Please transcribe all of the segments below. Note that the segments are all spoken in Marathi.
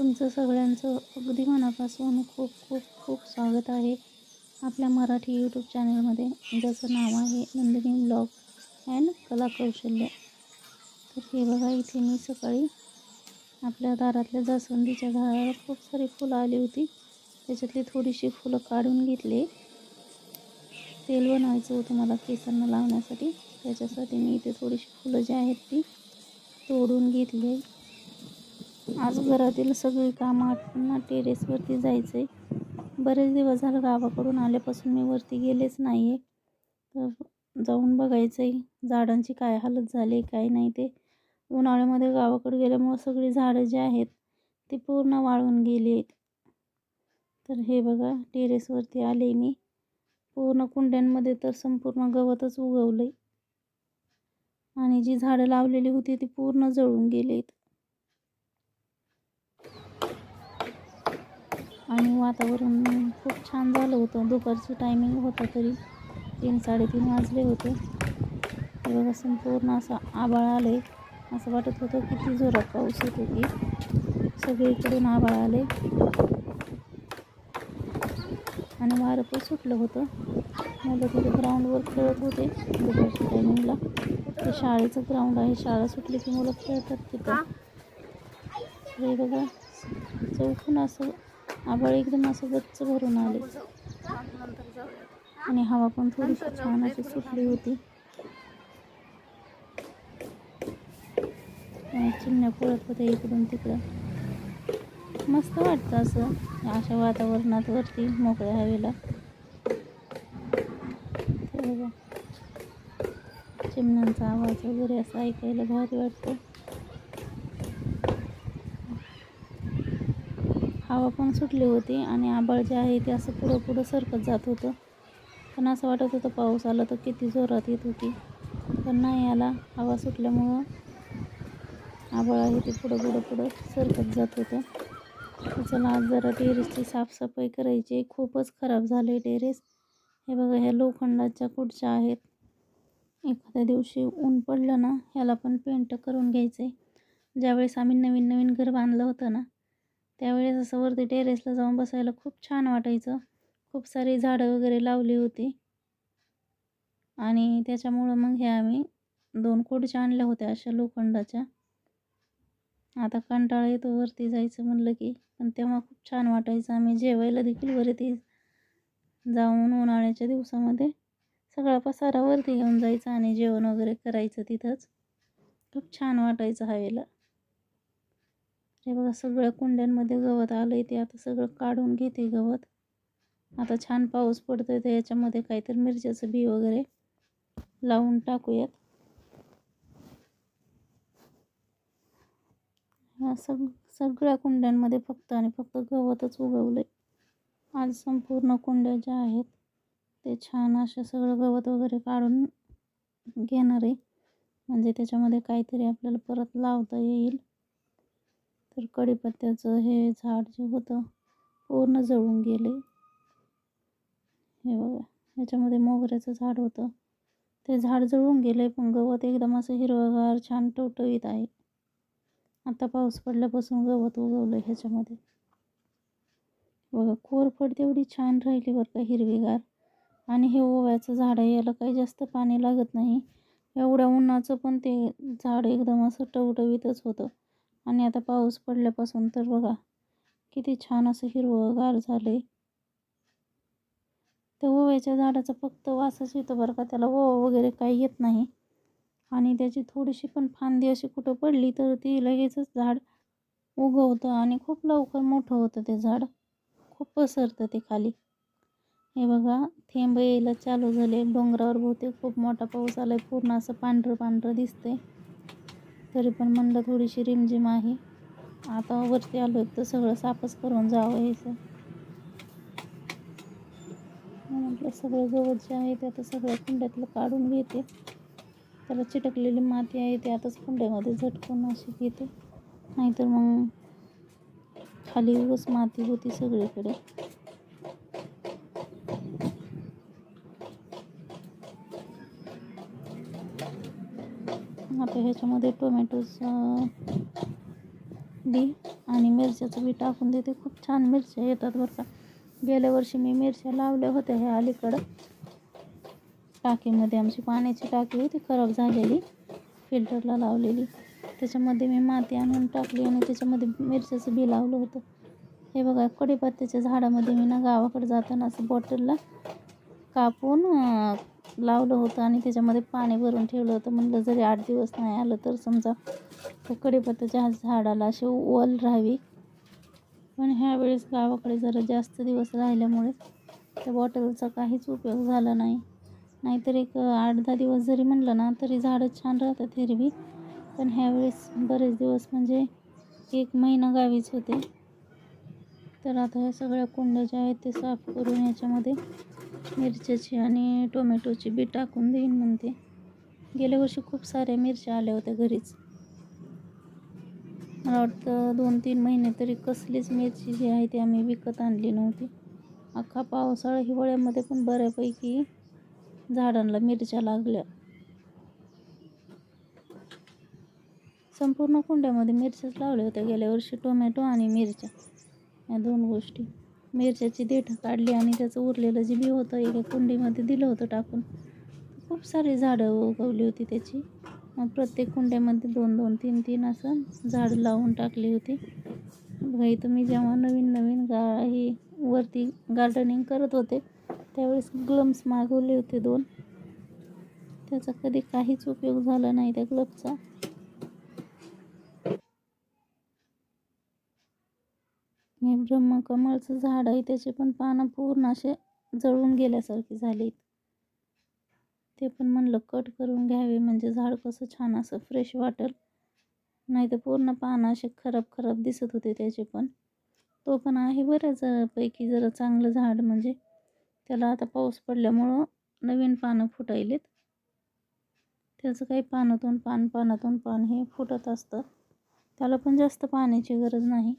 तुमचं सगळ्यांचं अगदी मनापासून खूप खूप खूप स्वागत आहे आपल्या मराठी यूट्यूब चॅनलमध्ये, ज्याचं नाव आहे नंदिनी ब्लॉग अँड कला कौशल्य. तर हे बघा, इथे मी सकाळी आपल्या दारातल्या जास्वंदीच्या झाडाला खूप सारी फुलं आली होती. त्याच्यातली थोडीशी फुलं काढून घेतली. तेल बनवायचं होतं मला केसांना लावण्यासाठी. त्याच्यासाठी मी इथे थोडीशी फुलं जी आहेत ती तोडून घेतली. आज घरातील सगळी कामं आटपून टेरेसवरती जायचं आहे. बरेच दिवस झालं गावाकडून आल्यापासून मी वरती गेलेच नाही आहे. तर जाऊन बघायचं आहे झाडांची काय हालत झाली आहे काय नाही. ते उन्हाळ्यामध्ये गावाकडे गेल्यामुळं सगळी झाडं जी आहेत ती पूर्ण वाळून गेली आहेत. तर हे बघा, टेरेसवरती आले मी. पूर्ण कुंड्यांमध्ये तर संपूर्ण गवतच उगवलं आहे आणि जी झाडं लावलेली होती ती पूर्ण जळून गेली आहेत. आणि वातावरण खूप छान झालं होतं. दुपारची टायमिंग होता, तरी 3-3:30 वाजले होते. हे बघा, संपूर्ण असं आभाळ आले. असं वाटत होतं किती जोरात पाऊस येतो की. सगळीकडून आभाळ आले आणि वारं पण सुटलं होतं. मुलं तिथे ग्राउंडवर खेळत होते दुपारच्या टायमिंगला. ते शाळेचं ग्राउंड आहे, शाळा सुटली की मुलं खेळतात तिथं. हे बघा, चौकून असं आभाळ एकदम असं गच्च भरून आले आणि हवा पण थोडीशी छान अशी सुटली होती. चिमण्या पळत होत्या इकडून तिकडं. मस्त वाटतं असं अशा वातावरणात वरती मोकळ्या हवेला. ते बघा, चिमण्यांचा आवाज वगैरे असं ऐकायला भारी वाटतं. हवा पण सुटली होती आणि आभाळ जे आहे ते असं पुढं पुढं सरकत जात होतं. पण असं वाटत होतं पाऊस आला तर किती जोरात येत होती, पण नाही आला. हवा सुटल्यामुळं आभाळ आहे ते पुढं पुढं पुढं सरकत जात होतं. तर चला, आज जरा टेरेसची साफसफाई करायची. खूपच खराब झालं आहे टेरेस. हे बघा, ह्या लोखंडाच्या कुडच्या आहेत. एखाद्या दिवशी ऊन पडलं ना, ह्याला पण पेंट करून घ्यायचं आहे. ज्यावेळेस आम्ही नवीन नवीन घर बांधलं होतं ना, त्यावेळेस असं वरती टेरेसला जाऊन बसायला खूप छान वाटायचं. खूप सारी झाडं वगैरे लावली होती आणि त्याच्यामुळं मग हे आम्ही 2 खुर्च्या आणल्या होत्या अशा लोखंडाच्या. आता कंटाळा येतो वरती जायचं म्हणलं की, पण तेव्हा खूप छान वाटायचं. आम्ही जेवायला देखील वरती जाऊन उन्हाळ्याच्या दिवसामध्ये सगळा पसारा वरती घेऊन जायचा आणि जेवण वगैरे करायचं तिथंच. खूप छान वाटायचं हवेला. हे बघा, सगळ्या कुंड्यांमध्ये गवत आलं आहे. ते आता सगळं काढून घेते गवत. आता छान पाऊस पडतोय तर याच्यामध्ये काहीतरी मिरच्याचं बी वगैरे लावून टाकूयात. सगळ्या कुंड्यांमध्ये फक्त आणि फक्त गवतच उगवलंय. आज संपूर्ण कुंड्या ज्या आहेत ते छान अशा सगळं गवत वगैरे काढून घेणार आहे, म्हणजे त्याच्यामध्ये काहीतरी आपल्याला परत लावता येईल. तर कढीपत्त्याचं हे झाड जे होतं पूर्ण जळून गेले. हे बघा, ह्याच्यामध्ये मोगऱ्याचं झाड होतं, ते झाड जळून गेले. पण गवत एकदम असं हिरवंगार छान टवटवीत आहे. आता पाऊस पडल्यापासून गवत उगवलं ह्याच्यामध्ये. बघा, कोरफड तेवढी छान राहिली बरं का, हिरवीगार. आणि हे ओव्याचं झाड आहे, याला काही जास्त पाणी लागत नाही. एवढ्या उन्हाचं पण ते झाड एकदम असं टवटवीतच होतं. आणि आता पाऊस पडल्यापासून तर बघा किती छान असं हिरवंगार झालंय. त्या ओव्याच्या झाडाचा फक्त वासच येतो बरं का, त्याला ओवा वगैरे काही येत नाही. आणि त्याची थोडीशी पण फांदी अशी कुठं पडली तर ती लगेचच झाड उगवतं आणि खूप लवकर मोठं होतं ते झाड. खूप पसरतं ते खाली. हे बघा, थेंब यायला चालू झाले. डोंगरावर बहुतेक खूप मोठा पाऊस आलाय. पूर्ण असं पांढरं पांढरं दिसतंय. तरी पण म्हणलं थोडीशी रिमझिम आहे. आता वरती आलो तर सगळं साफच करून जावं यायचं. म्हटलं सगळं गवत जे आहे ते आता सगळ्या कुंड्यातलं काढून घेते. त्याला चिटकलेली माती आहे ते आताच कुंड्यामध्ये झटकून अशी घेते, नाहीतर मग खाली उगाच माती होती सगळीकडे. आता ह्याच्यामध्ये टोमॅटोचं बी आणि मिरच्याचं बी टाकून देते. खूप छान मिरच्या येतात बरं का. गेल्या वर्षी मी मिरच्या लावल्या होत्या ह्या अलीकडं टाकीमध्ये. आमची पाण्याची टाकी होती खराब झालेली, फिल्टरला लावलेली. त्याच्यामध्ये मी माती आणून टाकली आणि त्याच्यामध्ये मिरच्याचं बी लावलं होतं. हे बघा, कढीपत्त्याच्या झाडामध्ये मी ना गावाकडे जाताना असं बॉटलला कापून लावलं होतं आणि त्याच्यामध्ये पाणी भरून ठेवलं होतं. म्हणलं जरी 8 दिवस नाही आलं तर समजा त्या कढीपत्त्याच्या झाडाला अशी ओल राहावी. पण ह्यावेळेस गावाकडे जरा जास्त दिवस राहिल्यामुळे त्या बॉटलचा काहीच उपयोग झाला नाही. नाहीतर एक 8-10 दिवस जरी म्हणलं ना तरी झाडं छान राहतात हिरवी. पण ह्यावेळेस बरेच दिवस म्हणजे 1 महिना गावीच होते. तर आता ह्या सगळ्या कुंड्या ज्या आहेत ते साफ करून याच्यामध्ये मिरच्याची आणि टोमॅटोची बी टाकून देईन म्हणते. गेल्या वर्षी खूप साऱ्या मिरच्या आल्या होत्या घरीच. मला वाटतं 2-3 महिने तरी कसलीच मिरची जी आहे ती आम्ही विकत आणली नव्हती. अख्खा पावसाळा हिवाळ्यामध्ये पण बऱ्यापैकी झाडांना मिरच्या लागल्या. संपूर्ण कुंड्यामध्ये मिरच्याच लावल्या होत्या गेल्या वर्षी, टोमॅटो आणि मिरच्या या 2 गोष्टी. मिरच्याची देठं काढली आणि त्याचं उरलेलं जे बी होतं एका कुंडीमध्ये दिलं होतं टाकून. खूप सारी झाडं उगवली होती त्याची. मग प्रत्येक कुंड्यामध्ये 2-2, 3-3 असं झाडं लावून टाकली होती. बघा, इथं मी जेव्हा नवीन ही वरती गार्डनिंग करत होते त्यावेळेस ग्लम्स मागवले होते 2. त्याचा कधी काहीच उपयोग झाला नाही त्या ग्लम्सचा. हे ब्रह्मकमळचं झाड आहे, त्याचे पण पानं पूर्ण असे जळून गेल्यासारखे झाले. ते पण म्हणलं कट करून घ्यावे म्हणजे झाड कसं छान असं फ्रेश वाटेल. नाही तर पूर्ण पानं असे खराब दिसत होते त्याचे पण. तो पण आहे बऱ्याचपैकी जरा चांगलं झाड, म्हणजे त्याला आता पाऊस पडल्यामुळं नवीन पानं फुटायलेत. त्याचं काही पानातून पान हे फुटत असतं. त्याला पण जास्त पाण्याची गरज नाही.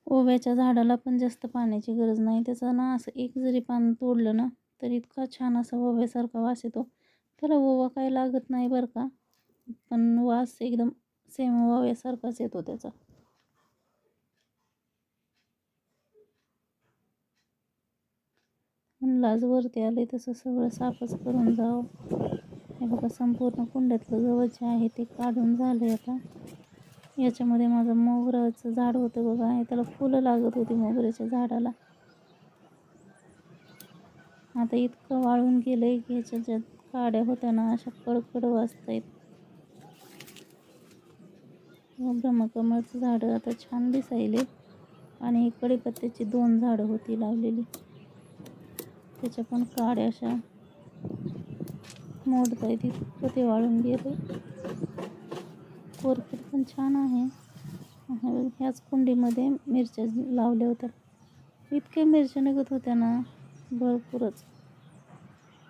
ओव्याच्या झाडाला पण जास्त पाण्याची गरज नाही. त्याचं ना असं एक जरी पान तोडलं ना तर इतका छान असा ओव्यासारखा वास येतो. त्याला ओवा काही लागत नाही बरं का, पण वास एकदम सेम ओव्यासारखाच येतो त्याचा. म्हणलं आज वरती आले तसं सगळं साफच करून जावं. हे बघा, संपूर्ण कुंड्यातलं गवत जे आहे ते काढून झालं आता. याच्यामध्ये माझं मोगऱ्याचं झाड होतं बघा, हे त्याला फुलं लागत होती मोगऱ्याच्या झाडाला. आता इतकं वाळून गेलंय की ह्याच्या ज्या काड्या होत्या ना अशा कडकड वाजतायत. ब्रह्मकमळचं झाडं आता छान दिसायले. आणि कढीपत्त्याची 2 झाडं होती लावलेली, त्याच्या पण काड्या अशा मोडतायत, इतकं ते वाळून गेले. कोरफड पण छान आहे. ह्याच कुंडीमध्ये मिरच्या लावल्या होत्या. इतक्या मिरच्या निघत होत्या ना भरपूरच.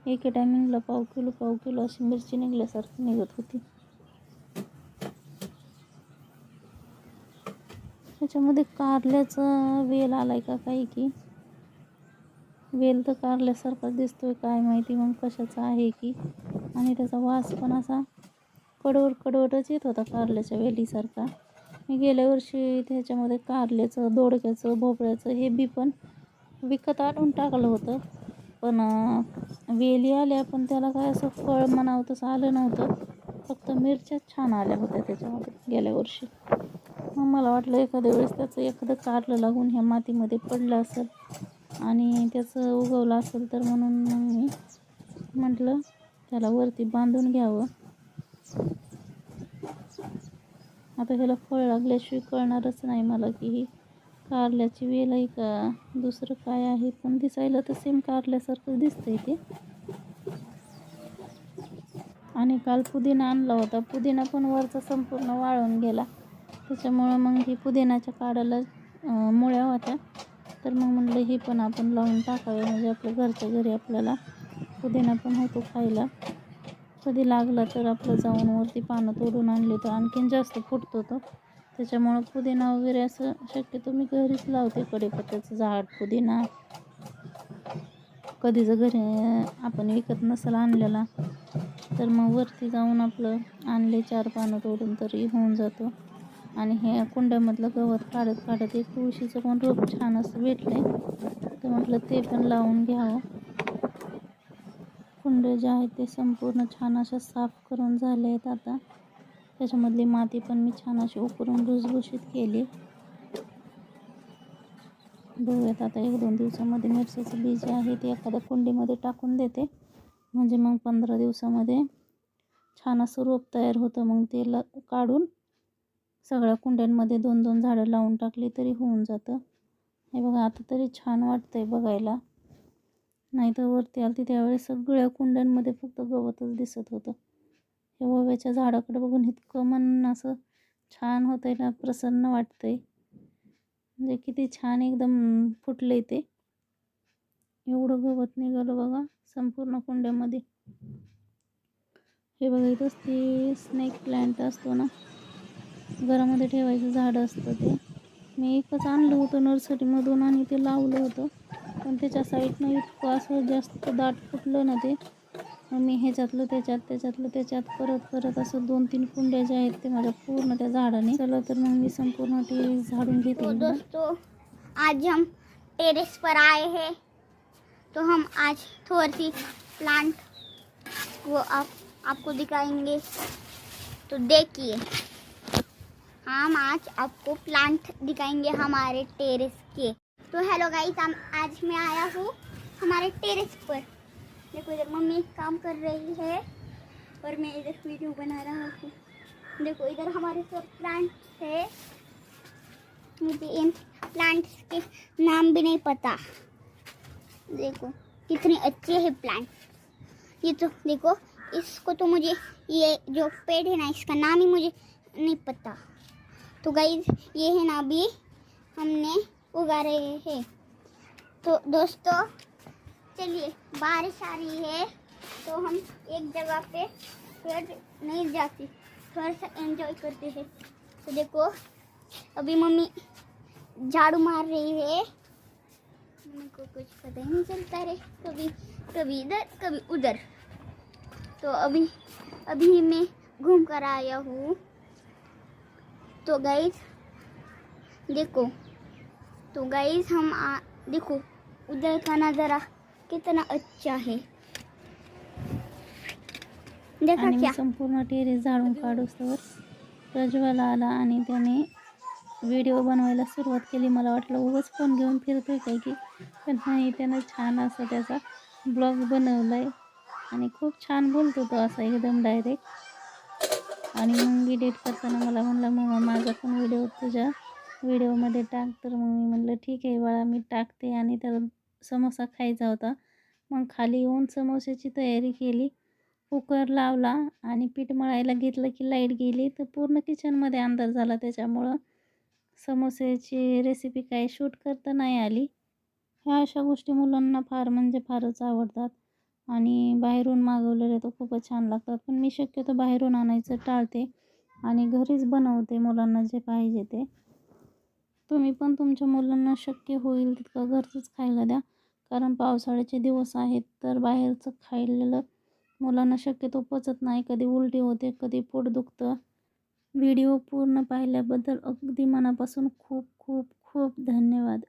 एके टायमिंगला पाव किलो अशी मिरची निघल्यासारखी निघत होती. त्याच्यामध्ये कारल्याचा वेल आलाय का काही की, वेल तर कारल्यासारखाच दिसतोय, काय माहिती मग कशाचा आहे की. आणि त्याचा वास पण असा कडवटच येत होता कारल्याच्या वेलीसारखा. मी गेल्या वर्षी त्याच्यामध्ये कारल्याचं, दोडक्याचं, भोपळ्याचं हे बी पण विकत आणून टाकलं होतं. पण वेली आल्या पण त्याला काय असं फळ म्हणावं तसं आलं नव्हतं. फक्त मिरच्याच छान आल्या होत्या त्याच्यामध्ये गेल्या वर्षी. मग मला वाटलं एखाद्या वेळेस त्याचं एखादं कारलं लागून ह्या मातीमध्ये पडलं असेल आणि त्याचं उगवलं असेल तर म्हणून मग मी म्हटलं त्याला वरती बांधून घ्यावं. आता ह्याला फळ लागल्याशिवाय कळणारच नाही मला की ही कारल्याची वेल आहे का दुसरं काय आहे. पण दिसायला तर सेम कारल्यासारखं दिसतंय ते. आणि काल पुदिना आणला होता, पुदिना पण वरचा संपूर्ण वाळून गेला. त्याच्यामुळं मग ही पुदिनाच्या काडाला मुळ्या होत्या. तर मग म्हटलं ही पण आपण लावून टाकावे, म्हणजे आपल्या घरच्या घरी आपल्याला पुदिना पण होतो खायला. कधी लागला तर आपलं जाऊन वरती पानं तोडून आणली तर आणखीन जास्त फुटतो तो. त्याच्यामुळं पुदिना वगैरे असं शक्यतो मी घरीच लावते. कढीपत्त्याचं झाड, पुदिना कधी जर घरी आपण विकत नसेल आणलेला तर मग वरती जाऊन आपलं आणले 4 पानं तोडून तरी होऊन जातं. आणि हे कुंड्यामधलं गवत काढत काढत एक तुळशीचं पण रोप छान असं भेटलंय, तर म्हटलं ते पण लावून घ्यावं. कुंड्या ज्या आहेत ते संपूर्ण छान अशा साफ करून झाले आहेत. आता त्याच्यामधली माती पण मी छान अशी उकरून भुसभुशीत केली. बघूयात आता 1-2 दिवसामध्ये मिरच्याचं बी जे आहे ते एखाद्या कुंडीमध्ये टाकून देते, म्हणजे मग 15 दिवसामध्ये छान असं रोप तयार होतं. मग ते काढून सगळ्या कुंड्यांमध्ये 2-2 झाडं लावून टाकली तरी होऊन जातं. हे बघा आता तरी छान वाटतंय बघायला. नाही तर वरती आलती त्यावेळेस सगळ्या कुंड्यांमध्ये फक्त गवतच दिसत होतं. हे ओव्याच्या झाडाकडे बघून इतकं मन असं छान होतंय ना, प्रसन्न वाटतंय. म्हणजे किती छान एकदम फुटलंय ते. एवढं गवत निघालं बघा संपूर्ण कुंड्यामध्ये. हे बघा इथंच ते स्नेक प्लांट असतो ना, घरामध्ये ठेवायचं झाड असतं ते. मी एकच आणलं होतं नर्सरीमधून आणि ते लावलं होतं, पण त्याच्या साईडनं इतकं असं जास्त दाट फुटलं ना ते. मग मी ह्याच्यातलं त्याच्यात करत असं 2-3 कुंड्या ज्या आहेत ते माझ्या पूर्ण त्या झाडाने. चला तर मग मी संपूर्ण टेरेस झाडून घेते. तो दोस्तों आज हम टेरेस पर आए हैं, तो हम आज थोड़ी सी प्लांट वो आपको दिखाएंगे। तो देखिए हम आज आपको प्लांट दिखाएंगे हमारे टेरेस के। तो हेलो गाइस, आज मैं आया हूँ हमारे टेरेस पर। देखो इधर मम्मी काम कर रही है और मैं इधर वीडियो बना रहा हूँ। देखो इधर हमारे सब प्लांट्स है, मुझे इन प्लांट्स के नाम भी नहीं पता। देखो कितने अच्छे हैं प्लांट। ये तो देखो, इसको तो मुझे ये जो पेड़ है ना इसका नाम ही मुझे नहीं पता। तो गाइस ये है ना अभी हमने उगा रहे हैं। तो दोस्तों चलिए, बारिश आ रही है तो हम एक जगह पे फिर नहीं जाती, थोड़ा सा एंजॉय करते हैं। तो देखो अभी मम्मी झाड़ू मार रही है, मम्मी को कुछ पता ही नहीं चलता रे, कभी इधर कभी उधर। तो अभी मैं घूम कर आया हूँ। तो गाइस देखो, हम देखो उधर का नज़ारा कितना अच्छा है, देखा आणि मी क्या? संपूर्ण टेरेस झाडून काढूस्तवर प्रज्वल आला आणि त्याने व्हिडिओ बनवायला सुरुवात केली. मला वाटलं उगाच फोन घेऊन फिरतोय काय की, पण नाही, त्यानं छान असा त्याचा ब्लॉग बनवला आहे आणि खूप छान बोलतो तो असा एकदम डायरेक्ट. आणि मग एडिट करताना मला म्हणलं मम्मा माझा पण व्हिडिओ तुझ्या व्हिडिओमध्ये टाक. तर मग मी म्हणलं ठीक आहे बाळा, मी टाकते. आणि त्याला समोसा खायचा होता, मग खाली येऊन समोस्याची तयारी केली. कुकर लावला आणि पीठ मळायला घेतलं की लाईट गेली, तर पूर्ण किचनमध्ये अंधार झाला. त्याच्यामुळं समोस्याची रेसिपी काय शूट करता नाही आली. ह्या अशा गोष्टी मुलांना फार म्हणजे फारच आवडतात आणि बाहेरून मागवलेले तर खूपच छान लागतात. पण मी शक्यतो बाहेरून आणायचं टाळते आणि घरीच बनवते मुलांना जे पाहिजे ते. तुम्ही पण तुमच्या मुलांना शक्य होईल तितकं घरचंच खायला द्या, कारण पावसाळ्याचे दिवस आहेत तर बाहेरचं खाल्लेलं मुलांना शक्यतो पचत नाही. कधी उलटी होते, कधी पोट दुखतं. व्हिडिओ पूर्ण पाहिल्याबद्दल अगदी मनापासून खूप खूप खूप धन्यवाद.